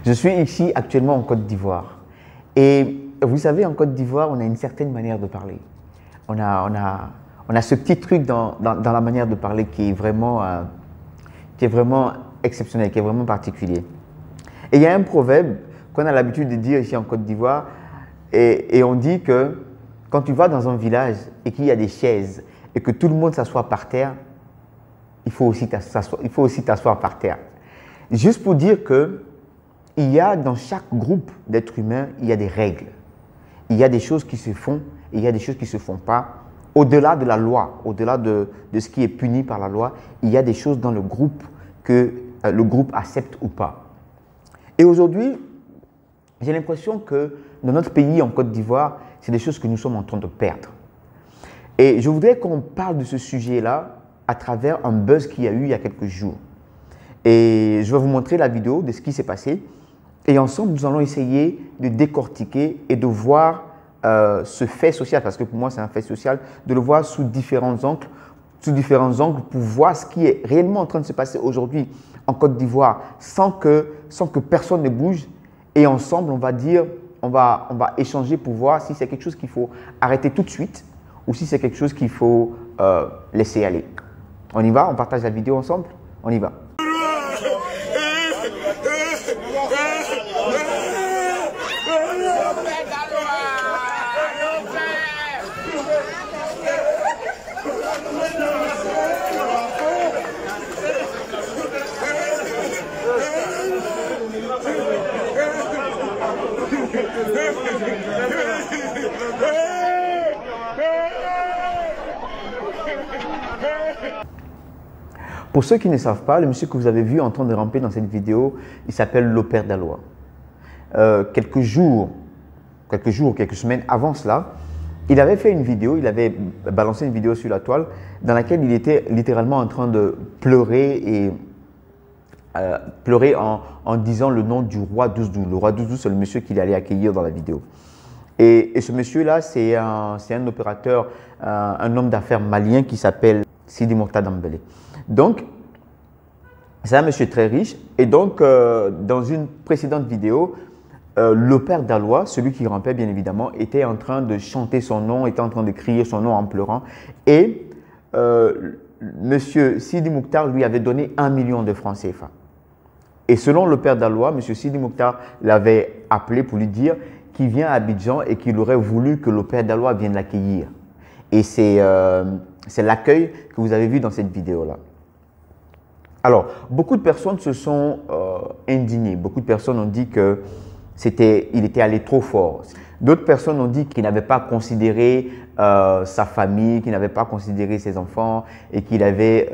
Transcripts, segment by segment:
Je suis ici actuellement en Côte d'Ivoire. Et vous savez, en Côte d'Ivoire, on a une certaine manière de parler. On a ce petit truc dans la manière de parler qui est vraiment exceptionnel, qui est vraiment particulier. Et il y a un proverbe qu'on a l'habitude de dire ici en Côte d'Ivoire, et on dit que quand tu vas dans un village et qu'il y a des chaises et que tout le monde s'assoit par terre, il faut aussi t'asseoir par terre. Juste pour dire que il y a dans chaque groupe d'êtres humains, il y a des règles. Il y a des choses qui se font et il y a des choses qui ne se font pas. Au-delà de la loi, au-delà de ce qui est puni par la loi, il y a des choses dans le groupe que le groupe accepte ou pas. Et aujourd'hui, j'ai l'impression que dans notre pays, en Côte d'Ivoire, c'est des choses que nous sommes en train de perdre. Et je voudrais qu'on parle de ce sujet-là à travers un buzz qu'il y a eu il y a quelques jours. Et je vais vous montrer la vidéo de ce qui s'est passé. Et ensemble, nous allons essayer de décortiquer et de voir ce fait social, parce que pour moi, c'est un fait social, de le voir sous différents angles pour voir ce qui est réellement en train de se passer aujourd'hui en Côte d'Ivoire sans que personne ne bouge. Et ensemble, on va échanger pour voir si c'est quelque chose qu'il faut arrêter tout de suite ou si c'est quelque chose qu'il faut laisser aller. On y va? On partage la vidéo ensemble? On y va. Pour ceux qui ne savent pas, le monsieur que vous avez vu en train de ramper dans cette vidéo, il s'appelle Lopère Dalois. Quelques semaines avant cela, il avait fait une vidéo, il avait balancé une vidéo sur la toile dans laquelle il était littéralement en train de pleurer en disant le nom du roi Douzdou. Le roi Douzdou, c'est le monsieur qu'il allait accueillir dans la vidéo. Et ce monsieur-là, c'est un opérateur, un homme d'affaires malien qui s'appelle Sidi Mokhtar Dembélé. Donc, c'est un monsieur très riche. Et donc, dans une précédente vidéo, Lopère Dalois, celui qui rampait bien évidemment, était en train de chanter son nom, était en train de crier son nom en pleurant. Et monsieur Sidi Mokhtar lui avait donné 1 million de francs CFA. Et selon Lopère Dalois, monsieur Sidi Mokhtar l'avait appelé pour lui dire qu'il vient à Abidjan et qu'il aurait voulu que Lopère Dalois vienne l'accueillir. Et c'est l'accueil que vous avez vu dans cette vidéo-là. Alors, beaucoup de personnes se sont indignées. Beaucoup de personnes ont dit qu'il était allé trop fort. D'autres personnes ont dit qu'il n'avait pas considéré sa famille, qu'il n'avait pas considéré ses enfants et qu'il avait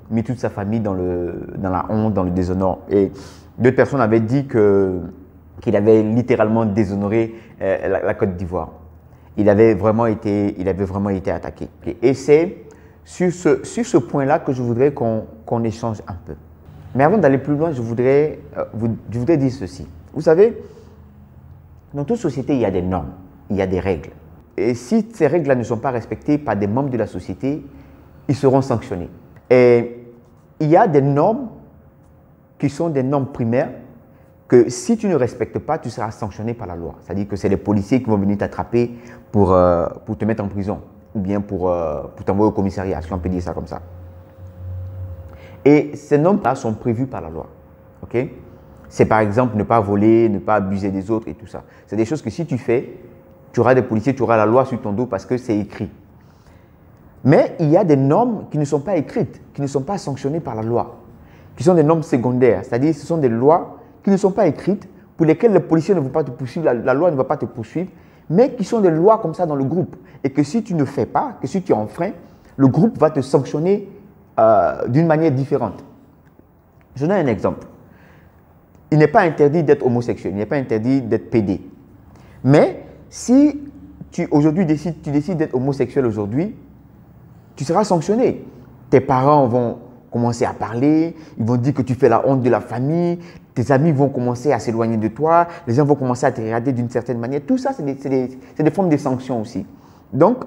mis toute sa famille dans la honte, dans le déshonneur. Et d'autres personnes avaient dit qu'il avait littéralement déshonoré la Côte d'Ivoire. Il avait vraiment été attaqué. Et c'est sur ce point-là que je voudrais qu'on échange un peu. Mais avant d'aller plus loin, je voudrais dire ceci. Vous savez, dans toute société, il y a des normes, il y a des règles. Et si ces règles-là ne sont pas respectées par des membres de la société, ils seront sanctionnés. Et il y a des normes qui sont des normes primaires que si tu ne respectes pas, tu seras sanctionné par la loi. C'est-à-dire que c'est les policiers qui vont venir t'attraper pour te mettre en prison ou bien pour t'envoyer au commissariat, si on peut dire ça comme ça. Et ces normes-là sont prévues par la loi. Okay? C'est par exemple ne pas voler, ne pas abuser des autres et tout ça. C'est des choses que si tu fais, tu auras des policiers, tu auras la loi sur ton dos parce que c'est écrit. Mais il y a des normes qui ne sont pas écrites, qui ne sont pas sanctionnées par la loi, qui sont des normes secondaires. C'est-à-dire que ce sont des lois qui ne sont pas écrites, pour lesquelles les policiers ne vont pas te poursuivre, la loi ne va pas te poursuivre, mais qui sont des lois comme ça dans le groupe. Et que si tu ne fais pas, que si tu enfreins, le groupe va te sanctionner d'une manière différente. Je donne un exemple. Il n'est pas interdit d'être homosexuel, il n'est pas interdit d'être pédé. Mais si aujourd'hui tu décides d'être homosexuel aujourd'hui, tu seras sanctionné. Tes parents vont commencer à parler, ils vont dire que tu fais la honte de la famille, tes amis vont commencer à s'éloigner de toi, les gens vont commencer à te regarder d'une certaine manière. Tout ça, c'est des formes de sanctions aussi. Donc,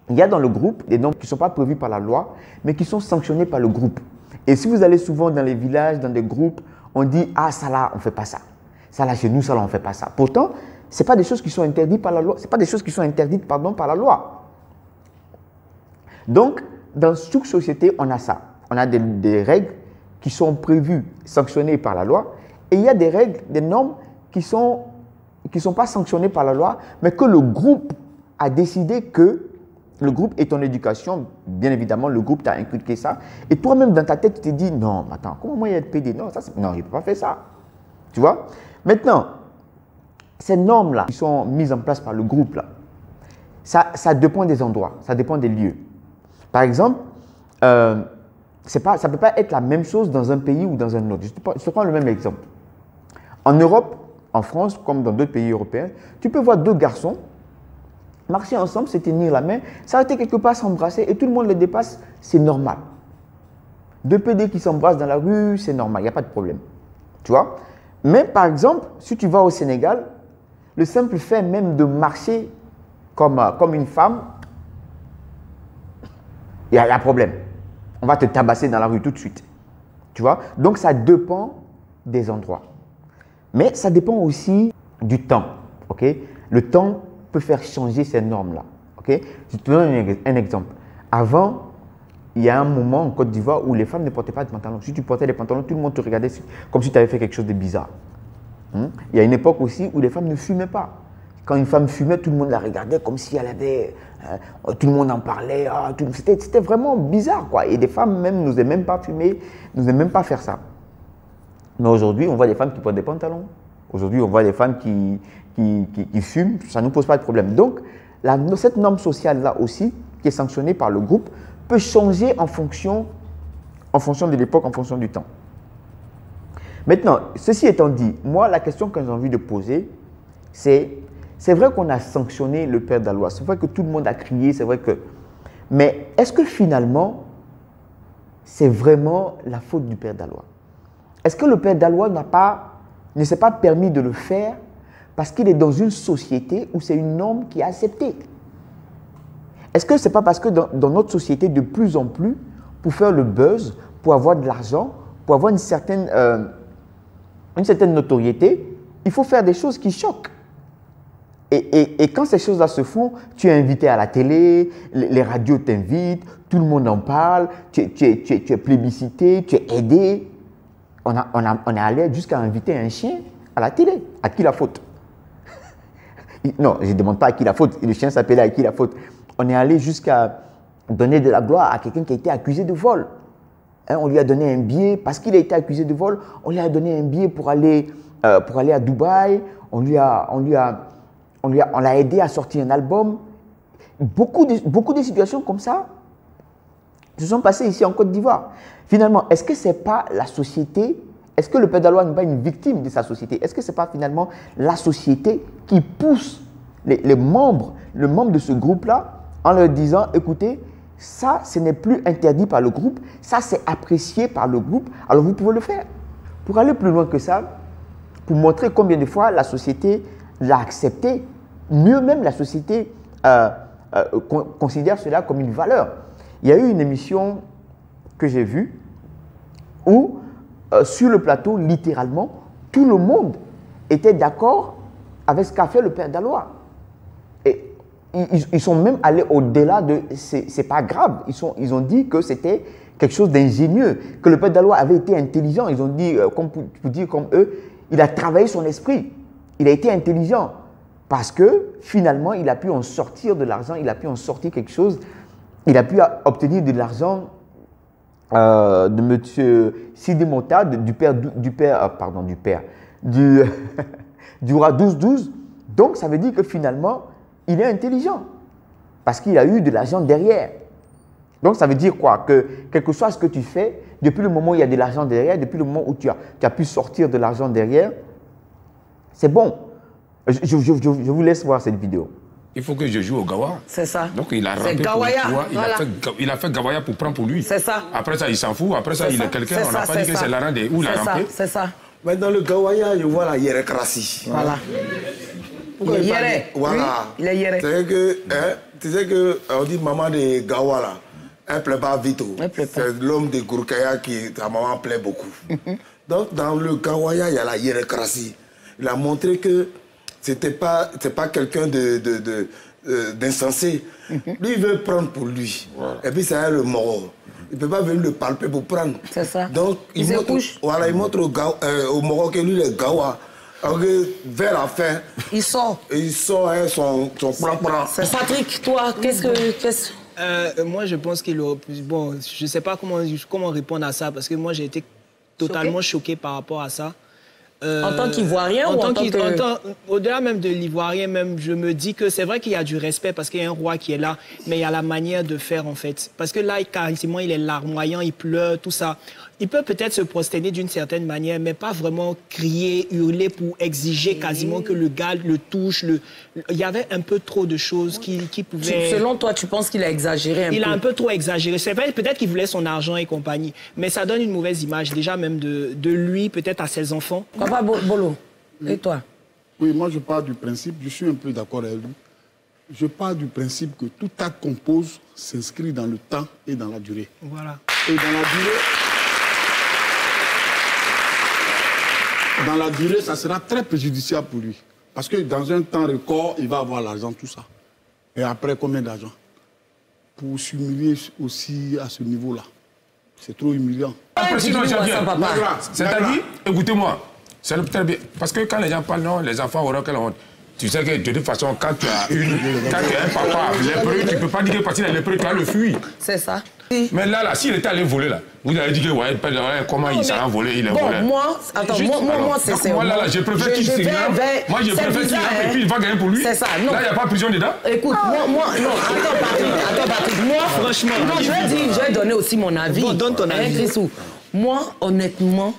il y a dans le groupe des normes qui ne sont pas prévues par la loi, mais qui sont sanctionnées par le groupe. Et si vous allez souvent dans les villages, dans des groupes, on dit, ah, ça là, on ne fait pas ça. Ça là, chez nous, ça là, on ne fait pas ça. Pourtant, ce n'est pas des choses qui sont interdites par la loi. Ce n'est pas des choses qui sont interdites, pardon, par la loi. Donc, dans toute société, on a ça. On a des règles qui sont prévues, sanctionnées par la loi. Et il y a des règles, des normes qui sont pas sanctionnées par la loi, mais que le groupe a décidé que le groupe est ton éducation. Bien évidemment, le groupe t'a inculqué ça. Et toi-même, dans ta tête, tu te dis, non, attends, comment moi, il y a de PD? Non, non, il ne peut pas faire ça. Tu vois? Maintenant, ces normes-là, qui sont mises en place par le groupe, là, ça dépend des endroits, ça dépend des lieux. Par exemple, ça ne peut pas être la même chose dans un pays ou dans un autre. Je te prends le même exemple. En Europe, en France, comme dans d'autres pays européens, tu peux voir deux garçons marcher ensemble, se tenir la main, s'arrêter quelque part, s'embrasser et tout le monde les dépasse, c'est normal. Deux PD qui s'embrassent dans la rue, c'est normal, il n'y a pas de problème. Tu vois? Mais par exemple, si tu vas au Sénégal, le simple fait même de marcher comme une femme, il y a un problème. On va te tabasser dans la rue tout de suite. Tu vois? Donc ça dépend des endroits. Mais ça dépend aussi du temps. Okay? Le temps peut faire changer ces normes-là. Okay? Je te donne un exemple. Avant, il y a un moment en Côte d'Ivoire où les femmes ne portaient pas de pantalons. Si tu portais des pantalons, tout le monde te regardait comme si tu avais fait quelque chose de bizarre. Il y a une époque aussi où les femmes ne fumaient pas. Quand une femme fumait, tout le monde la regardait comme si elle avait... tout le monde en parlait. C'était vraiment bizarre, quoi. Et des femmes même n'osaient même pas fumer, n'osaient même pas faire ça. Mais aujourd'hui, on voit des femmes qui portent des pantalons. Aujourd'hui, on voit des femmes qui fument. Ça ne nous pose pas de problème. Donc, cette norme sociale-là aussi, qui est sanctionnée par le groupe, peut changer en fonction de l'époque, en fonction du temps. Maintenant, ceci étant dit, moi, la question que j'ai envie de poser, c'est vrai qu'on a sanctionné le père Dalois, c'est vrai que tout le monde a crié, c'est vrai que... Mais est-ce que finalement, c'est vraiment la faute du père Dalois? Est-ce que le père Dalois ne s'est pas permis de le faire parce qu'il est dans une société où c'est une norme qui est acceptée? Est-ce que ce n'est pas parce que dans notre société, de plus en plus, pour faire le buzz, pour avoir de l'argent, pour avoir une certaine notoriété, il faut faire des choses qui choquent. Et quand ces choses-là se font, tu es invité à la télé, les radios t'invitent, tout le monde en parle, tu es plébiscité, tu es aidé. On est allé jusqu'à inviter un chien à la télé. À qui la faute? Non, je ne demande pas à qui la faute. Le chien s'appelait à qui la faute. On est allé jusqu'à donner de la gloire à quelqu'un qui a été accusé de vol. On lui a donné un billet, parce qu'il a été accusé de vol, on lui a donné un billet pour aller à Dubaï, on l'a aidé à sortir un album. Beaucoup de situations comme ça se sont passées ici en Côte d'Ivoire. Finalement, est-ce que ce n'est pas la société, est-ce que le père Dalois n'est pas une victime de sa société? Est-ce que ce n'est pas finalement la société qui pousse les membres de ce groupe-là en leur disant, écoutez, ça, ce n'est plus interdit par le groupe, ça, c'est apprécié par le groupe, alors vous pouvez le faire. Pour aller plus loin que ça, pour montrer combien de fois la société l'a accepté, mieux même la société considère cela comme une valeur. Il y a eu une émission que j'ai vue où, sur le plateau, littéralement, tout le monde était d'accord avec ce qu'a fait le père Dalois. Et ils sont même allés au-delà de « c'est pas grave ». Ils ont dit que c'était quelque chose d'ingénieux, que le père Dalois avait été intelligent. Ils ont dit, pour dire comme eux, il a travaillé son esprit. Il a été intelligent parce que finalement, il a pu en sortir de l'argent, il a pu en sortir quelque chose. Il a pu obtenir de l'argent de M. Sidi Mota, du roi 12-12. Donc, ça veut dire que finalement, il est intelligent parce qu'il a eu de l'argent derrière. Donc, ça veut dire quoi? Que quel que soit ce que tu fais, depuis le moment où il y a de l'argent derrière, depuis le moment où tu as pu sortir de l'argent derrière, c'est bon. Je vous laisse voir cette vidéo. Il faut que je joue au Gawa. C'est ça. Donc il a rappé pour toi. Il a fait Gawaya pour prendre pour lui. C'est ça. Après ça, il s'en fout. Après ça, il est quelqu'un. On n'a pas dit que c'est l'arène où il a rampé. C'est ça. Mais dans le Gawaya, je vois la hiérocratie. Voilà. Pourquoi il est hiéré. Voilà. Oui, il est hiéré. Tu sais que on dit maman de Gawa là, elle plaît pas Vito. Elle plaît pas. C'est l'homme de Gourkaya qui ta maman plaît beaucoup. Donc, dans le Gawaya, il y a la hiérocratie. Il a montré que c'est pas quelqu'un d'insensé. Lui, il veut prendre pour lui. Et puis, ça le Moro. Il ne peut pas venir le palper pour prendre. C'est ça. Donc, il montre au Moro que lui, le Gawa. Vers la fin, il sort. Il sort son plan. C'est Patrick, toi, moi, je pense qu'il aurait pu... Bon, je ne sais pas comment répondre à ça, parce que moi, j'ai été totalement choqué par rapport à ça. En tant qu'Ivoirien ou en tant que... Au-delà même de l'Ivoirien, même, je me dis que c'est vrai qu'il y a du respect parce qu'il y a un roi qui est là, mais il y a la manière de faire, en fait. Parce que là, carrément, il est larmoyant, il pleure, tout ça. Il peut peut-être se prosterner d'une certaine manière, mais pas vraiment crier, hurler pour exiger quasiment que le gars le touche. Il y avait un peu trop de choses qui pouvaient... Selon toi, tu penses qu'il a exagéré un peu? Il a un peu trop exagéré. C'est vrai, peut-être qu'il voulait son argent et compagnie, mais ça donne une mauvaise image, déjà même de lui, peut-être à ses enfants. Papa Bolo, et toi? Oui, moi je pars du principe, je suis un peu d'accord avec lui. Je pars du principe que tout acte qu'on pose s'inscrit dans le temps et dans la durée. Voilà. Et dans la durée, ça sera très préjudiciable pour lui. Parce que dans un temps record, il va avoir l'argent, tout ça. Et après, combien d'argent? Pour s'humilier aussi à ce niveau-là. C'est trop humiliant. C'est-à-dire, écoutez-moi, c'est très bien. Parce que quand les gens parlent, non, les enfants auront quelle honte. Tu sais que de toute façon, quand tu as un papa lépreux, tu ne peux pas dire que parce qu'il est lépreux, tu as le fuir. C'est ça. Mais là, s'il était allé voler, là, vous avez dit que, ouais, comment il s'est envolé, il est volé. Moi, attends, moi, c'est... Moi, là, je préfère qu'il signe. Moi, je préfère qu'il et puis il va gagner pour lui. C'est ça, non. Là, il n'y a pas de prison dedans. Écoute, moi, non, attends, Patrick, moi, franchement... Non, je vais donner aussi mon avis. Bon, donne ton avis. Moi, honnêtement,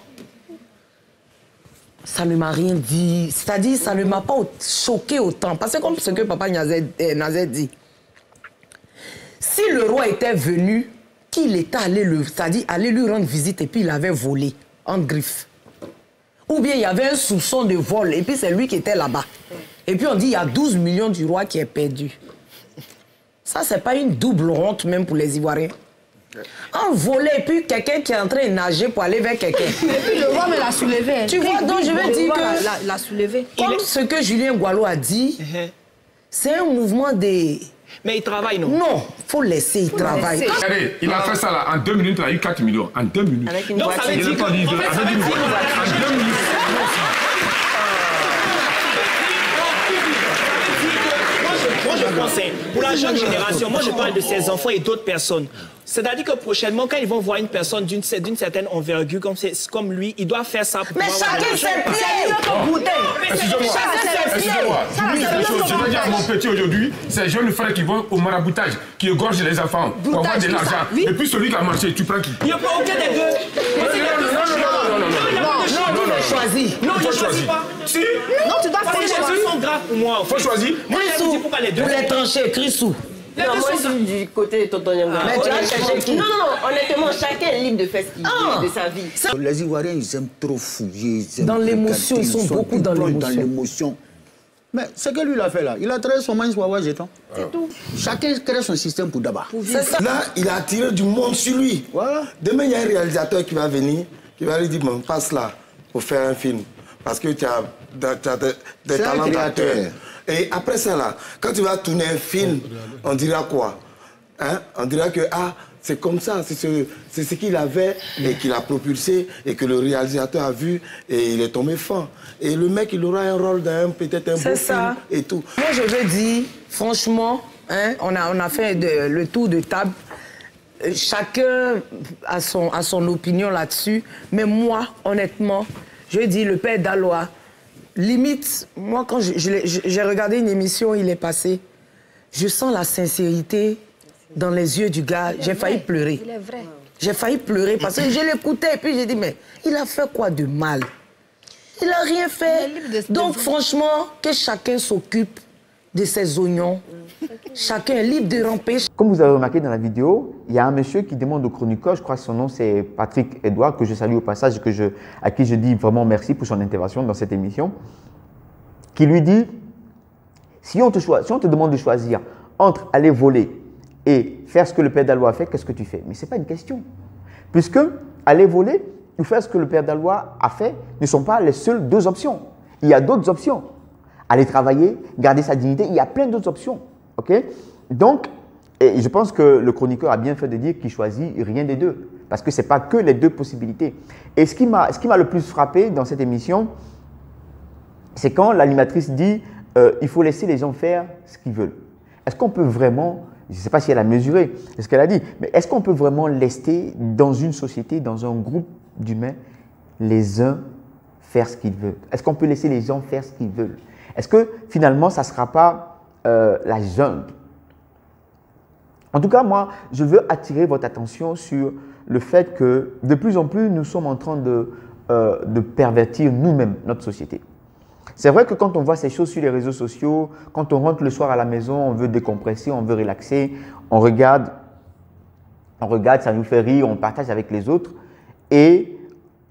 ça ne m'a rien dit. C'est-à-dire, ça ne m'a pas choqué autant. Parce que comme ce que Papa Nazet dit, si le roi était venu, qu'il était allé aller lui rendre visite et puis il avait volé en griffe. Ou bien il y avait un soupçon de vol et puis c'est lui qui était là-bas. Et puis on dit il y a 12 millions du roi qui est perdu. Ça, c'est pas une double honte même pour les Ivoiriens. Un volet, et puis quelqu'un qui est en train de nager pour aller vers quelqu'un. Et puis le roi me l'a soulevé. Tu vois, donc je veux dire que... l'a soulevé. Comme ce que Julien Gwalo a dit, c'est un mouvement des... Mais il travaille, non? Non, il faut laisser, il travaille. Regardez, il a fait ça là, en 2 minutes, il a eu 4 millions. En 2 minutes. Avec une voiture. Il n'a pas dit, en 2 minutes. Moi, je pense, pour la jeune génération, moi, je parle de ses enfants et d'autres personnes. C'est-à-dire que prochainement, quand ils vont voir une personne d'une certaine envergure comme lui, ils doivent faire ça pour mais pouvoir chacun ses pieds. Excusez-moi. Je veux dire à mon petit aujourd'hui, ces jeunes frères qui vont au maraboutage, qui égorgent les enfants pour avoir de l'argent. Et puis celui qui a marché, tu prends qui? Il n'y a pas aucun des deux. Non, tu veux choisir. Non, je ne choisis pas. Si. Non, tu dois choisir. Les choses sont graves pour moi. Il faut choisir. Moi, je vous dis pourquoi les deux. Vous les tranchez, Chrisou. Non, moi, je suis du côté de Tonton Nyanga. Mais tu as cherché qui? Non, honnêtement, chacun est libre de faire ce qu'il veut de sa vie. Les Ivoiriens, ils aiment trop fouiller. Dans l'émotion, ils sont beaucoup dans l'émotion. Mais ce que lui, il a fait là, il a créé son Manche Wawa jeton. C'est tout. Chacun crée son système pour d'abord. Là, il a attiré du monde sur lui. Voilà. Demain, il y a un réalisateur qui va venir, qui va lui dire, bon, passe là pour faire un film. Parce que tu as des talents d'acteur. Et après ça, là, quand tu vas tourner un film, on dira quoi? Hein? On dira que, c'est comme ça, c'est ce qu'il avait et qu'il a propulsé et que le réalisateur a vu et il est tombé fan. Et le mec, il aura un rôle dans peut-être un beau film et tout. Moi, je veux dire, franchement, hein, on a fait le tour de table. Chacun a son opinion là-dessus. Mais moi, honnêtement, je veux dire, le père Daloa, limite, moi, quand j'ai regardé une émission, il est passé, je sens la sincérité dans les yeux du gars. J'ai failli pleurer. Il est vrai. J'ai failli pleurer parce que je l'écoutais et puis j'ai dit, mais il a fait quoi de mal? Il n'a rien fait. Donc, franchement, que chacun s'occupe de ses oignons. Chacun est libre de ramper. Comme vous avez remarqué dans la vidéo, il y a un monsieur qui demande au chroniqueur, je crois que son nom c'est Patrick Edouard, que je salue au passage et à qui je dis vraiment merci pour son intervention dans cette émission, qui lui dit, si on te demande de choisir entre aller voler et faire ce que le père Daloa a fait, qu'est-ce que tu fais? Mais ce n'est pas une question. Puisque aller voler, ou faire ce que le père Dalois a fait ne sont pas les seules deux options. Il y a d'autres options. Aller travailler, garder sa dignité, il y a plein d'autres options. Okay? Donc, et je pense que le chroniqueur a bien fait de dire qu'il choisit rien des deux. Parce que ce n'est pas que les deux possibilités. Et ce qui m'a le plus frappé dans cette émission, c'est quand l'animatrice dit il faut laisser les gens faire ce qu'ils veulent. Est-ce qu'on peut vraiment, je ne sais pas si elle a mesuré ce qu'elle a dit, mais est-ce qu'on peut vraiment laisser dans une société, dans un groupe d'humains, les uns faire ce qu'ils veulent? Est-ce qu'on peut laisser les gens faire ce qu'ils veulent? Est-ce que finalement, ça ne sera pas la jungle? En tout cas, moi, je veux attirer votre attention sur le fait que de plus en plus, nous sommes en train de pervertir nous-mêmes notre société. C'est vrai que quand on voit ces choses sur les réseaux sociaux, quand on rentre le soir à la maison, on veut décompresser, on veut relaxer, on regarde, ça nous fait rire, on partage avec les autres. Et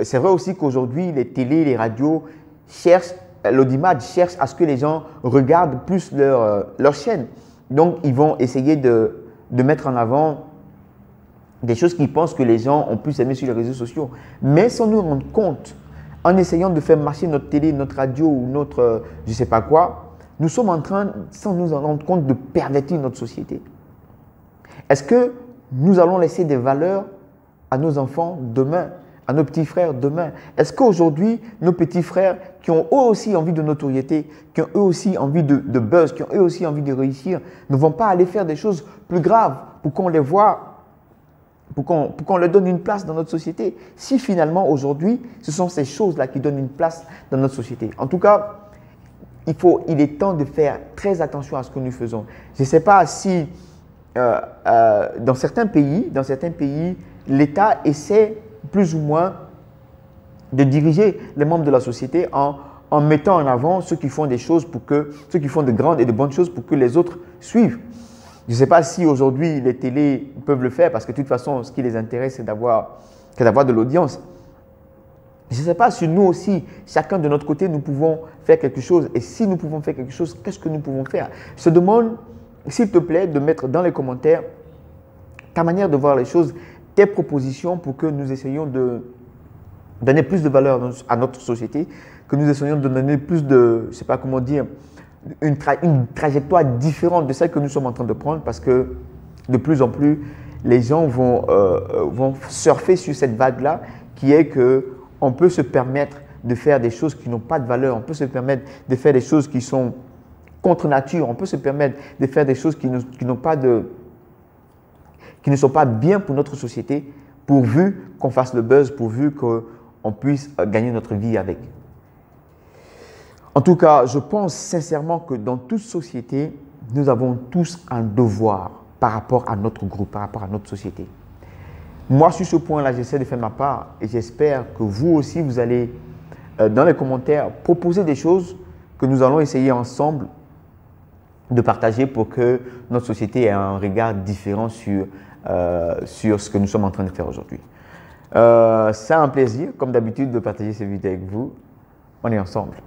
c'est vrai aussi qu'aujourd'hui, les télés, les radios cherchent, l'audimat cherche à ce que les gens regardent plus leur chaîne. Donc, ils vont essayer de mettre en avant des choses qu'ils pensent que les gens ont plus aimé sur les réseaux sociaux. Mais sans nous rendre compte, en essayant de faire marcher notre télé, notre radio ou notre je ne sais pas quoi, nous sommes en train, sans nous en rendre compte, de pervertir notre société. Est-ce que nous allons laisser des valeurs à nos enfants demain, à nos petits frères demain? Est-ce qu'aujourd'hui, nos petits frères qui ont eux aussi envie de notoriété, qui ont eux aussi envie de buzz, qui ont eux aussi envie de réussir, ne vont pas aller faire des choses plus graves pour qu'on les voit, pour qu'on leur donne une place dans notre société? Si finalement aujourd'hui, ce sont ces choses-là qui donnent une place dans notre société. En tout cas, il est temps de faire très attention à ce que nous faisons. Je ne sais pas si dans certains pays, l'État essaie plus ou moins de diriger les membres de la société en mettant en avant ceux qui font des choses ceux qui font de grandes et de bonnes choses pour que les autres suivent. Je ne sais pas si aujourd'hui les télés peuvent le faire parce que de toute façon, ce qui les intéresse, c'est d'avoir de l'audience. Je ne sais pas si nous aussi, chacun de notre côté, nous pouvons faire quelque chose. Et si nous pouvons faire quelque chose, qu'est-ce que nous pouvons faire? Je te demande, s'il te plaît, de mettre dans les commentaires ta manière de voir les choses, tes propositions pour que nous essayions de donner plus de valeur à notre société, que nous essayions de donner plus de, je ne sais pas comment dire, une trajectoire différente de celle que nous sommes en train de prendre, parce que de plus en plus, les gens vont surfer sur cette vague-là qui est qu'on peut se permettre de faire des choses qui n'ont pas de valeur, on peut se permettre de faire des choses qui sont contre nature, on peut se permettre de faire des choses qui ne sont pas bien pour notre société, pourvu qu'on fasse le buzz, pourvu qu'on puisse gagner notre vie avec. En tout cas, je pense sincèrement que dans toute société, nous avons tous un devoir par rapport à notre groupe, par rapport à notre société. Moi, sur ce point-là, j'essaie de faire ma part et j'espère que vous aussi, vous allez, dans les commentaires, proposer des choses que nous allons essayer ensemble de partager pour que notre société ait un regard différent sur ce que nous sommes en train de faire aujourd'hui. C'est un plaisir, comme d'habitude, de partager cette vidéo avec vous. On est ensemble.